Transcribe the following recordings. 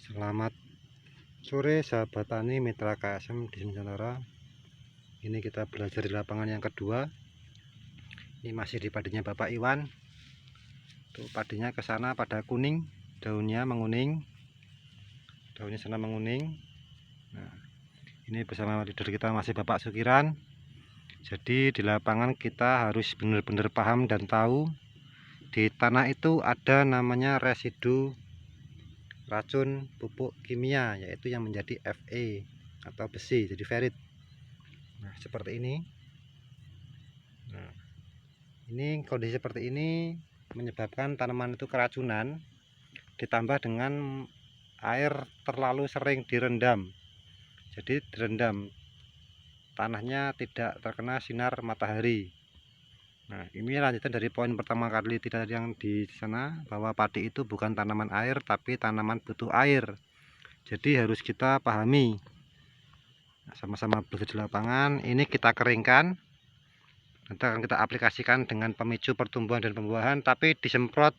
Selamat sore sahabat tani mitra KSM di Nusantara. Ini kita belajar di lapangan yang kedua. Ini masih di padinya Bapak Iwan. Tuh padinya ke sana pada kuning, daunnya menguning. Daunnya sana menguning. Nah, ini bersama leader kita masih Bapak Sukiran. Jadi di lapangan kita harus benar-benar paham dan tahu di tanah itu ada namanya residu racun pupuk kimia, yaitu yang menjadi Fe atau besi, jadi ferit. Nah, seperti ini. Nah, ini kondisi seperti ini menyebabkan tanaman itu keracunan, ditambah dengan air terlalu sering direndam. Jadi direndam, tanahnya tidak terkena sinar matahari. Nah, ini lanjutan dari poin pertama kali tidak yang di sana, bahwa padi itu bukan tanaman air tapi tanaman butuh air. Jadi harus kita pahami. Nah, sama-sama belajar di lapangan. Ini kita keringkan. Nanti akan kita aplikasikan dengan pemicu pertumbuhan dan pembuahan, tapi disemprot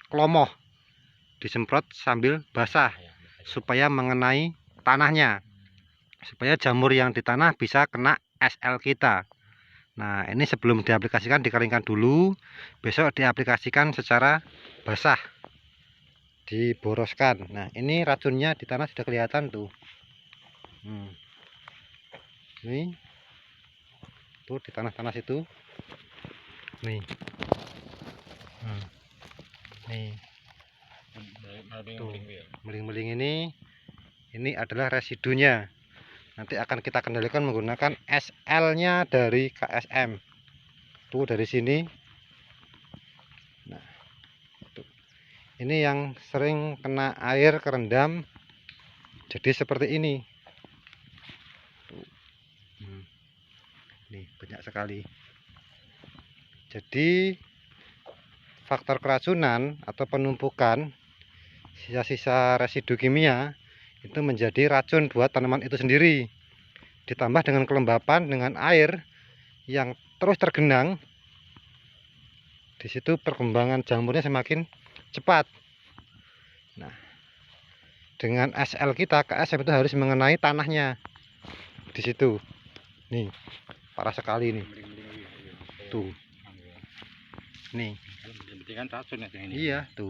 klomoh. Disemprot sambil basah supaya mengenai tanahnya. Supaya jamur yang di tanah bisa kena SL kita. Nah, ini sebelum diaplikasikan dikeringkan dulu, besok diaplikasikan secara basah, diboroskan. Nah, ini racunnya di tanah sudah kelihatan tuh. Ini tuh di tanah-tanah situ. Nih. Nih. Tuh, meling-meling ini adalah residunya. Nanti akan kita kendalikan menggunakan SL-nya dari KSM. Tuh dari sini. Nah, tuh. Ini yang sering kena air kerendam, jadi seperti ini. Tuh. Nih banyak sekali. Jadi faktor keracunan atau penumpukan sisa-sisa residu kimia itu menjadi racun buat tanaman itu sendiri. Ditambah dengan kelembapan dengan air yang terus tergenang, di situ perkembangan jamurnya semakin cepat. Nah, dengan SL kita, KSM itu harus mengenai tanahnya. Di situ. Nih, parah sekali nih. Tuh. Nih. Iya, tuh.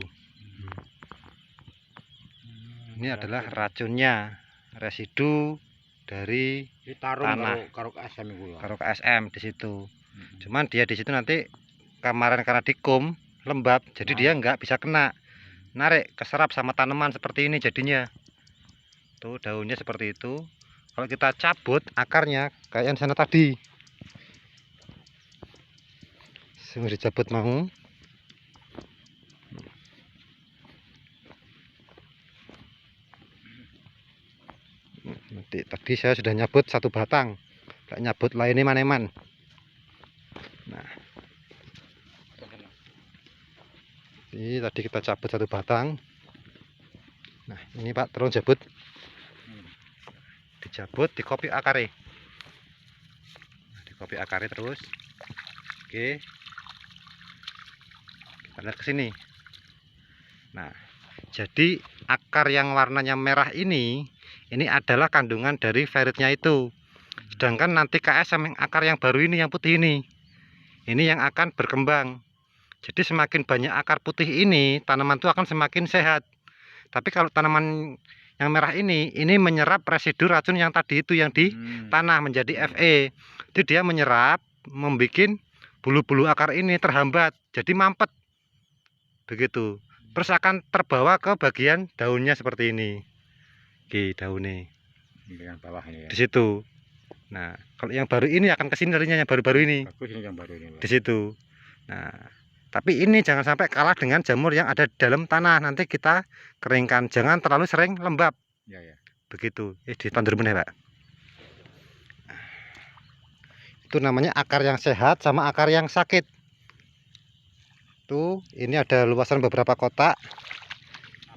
Ini adalah racunnya, residu dari tanah karo KSM di situ. Cuman dia di situ nanti kemarin karena dikum lembab, jadi dia nggak bisa kena, narik keserap sama tanaman seperti ini jadinya. Tuh daunnya seperti itu. Kalau kita cabut akarnya kayak yang sana tadi, semua dicabut mau. Nanti tadi saya sudah nyabut satu batang, gak nyabut lainnya maneman. Nah, ini tadi kita cabut satu batang. Nah, ini Pak, terus cabut. Dicabut, dikopi akare. Nah, dikopi akare terus. Oke. Kita lihat ke sini. Nah, jadi akar yang warnanya merah ini adalah kandungan dari feritnya itu. Sedangkan nanti KSM yang akar yang baru ini, yang putih ini yang akan berkembang. Jadi semakin banyak akar putih ini, tanaman itu akan semakin sehat. Tapi kalau tanaman yang merah ini menyerap residu racun yang tadi itu yang di tanah menjadi Fe. Itu dia menyerap, membuat bulu-bulu akar ini terhambat, jadi mampet. Begitu. Terus akan terbawa ke bagian daunnya seperti ini. Oke, daunnya dengan bawah ini ya. Di situ. Nah, kalau yang baru ini akan kesini larinya, yang baru-baru ini. Bagus ini yang baru ini. Di situ. Nah, tapi ini jangan sampai kalah dengan jamur yang ada di dalam tanah. Nanti kita keringkan, jangan terlalu sering lembab. Ya, ya. Begitu. Ditandur bener, Pak. Itu namanya akar yang sehat sama akar yang sakit. Tuh, ini ada luasan beberapa kotak.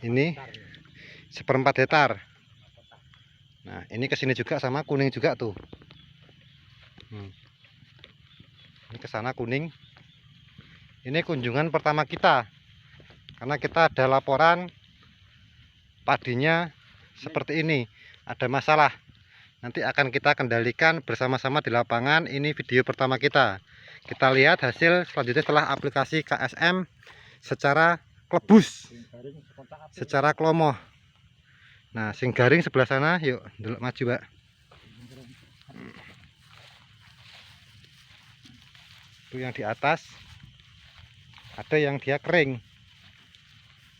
Ini 1/4 hektar. Nah, ini kesini juga sama kuning juga tuh. Ini ke sana kuning. Ini kunjungan pertama kita, karena kita ada laporan padinya seperti ini, ada masalah. Nanti akan kita kendalikan bersama-sama di lapangan. Ini video pertama kita. Kita lihat hasil selanjutnya setelah aplikasi KSM secara klebus, secara klomoh. Nah, sing garing sebelah sana, yuk delok maju, Pak. Itu yang di atas, ada yang dia kering.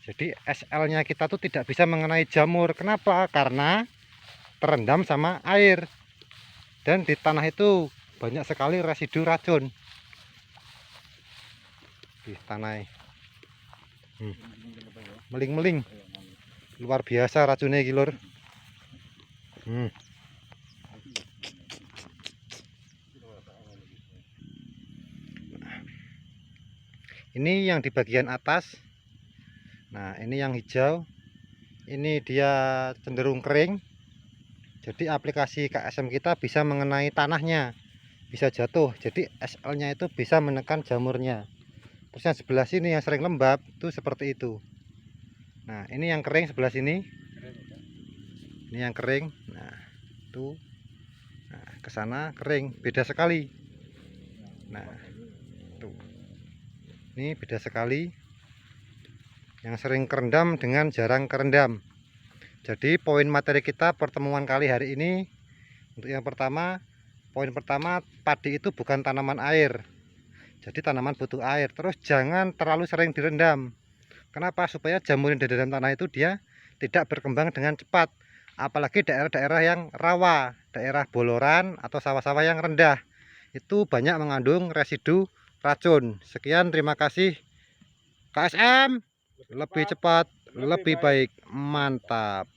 Jadi SL-nya kita tuh tidak bisa mengenai jamur. Kenapa? Karena terendam sama air. Dan di tanah itu banyak sekali residu racun di tanah. Meling-meling. Luar biasa racunnya iki, Lur. Ini yang di bagian atas. Nah, ini yang hijau. Ini dia cenderung kering. Jadi aplikasi KSM kita bisa mengenai tanahnya, bisa jatuh. Jadi SL-nya itu bisa menekan jamurnya. Terus yang sebelah sini yang sering lembab itu seperti itu. Nah, ini yang kering sebelah sini. Ini yang kering. Nah, itu. Nah, ke sana kering, beda sekali. Nah, tuh. Ini beda sekali. Yang sering kerendam dengan jarang kerendam. Jadi poin materi kita pertemuan kali hari ini, untuk yang pertama, poin pertama, padi itu bukan tanaman air. Jadi tanaman butuh air. Terus jangan terlalu sering direndam. Kenapa? Supaya jamur yang di dalam tanah itu dia tidak berkembang dengan cepat. Apalagi daerah-daerah yang rawa, daerah boloran atau sawah-sawah yang rendah. Itu banyak mengandung residu racun. Sekian, terima kasih. KSM lebih cepat, lebih baik. Mantap.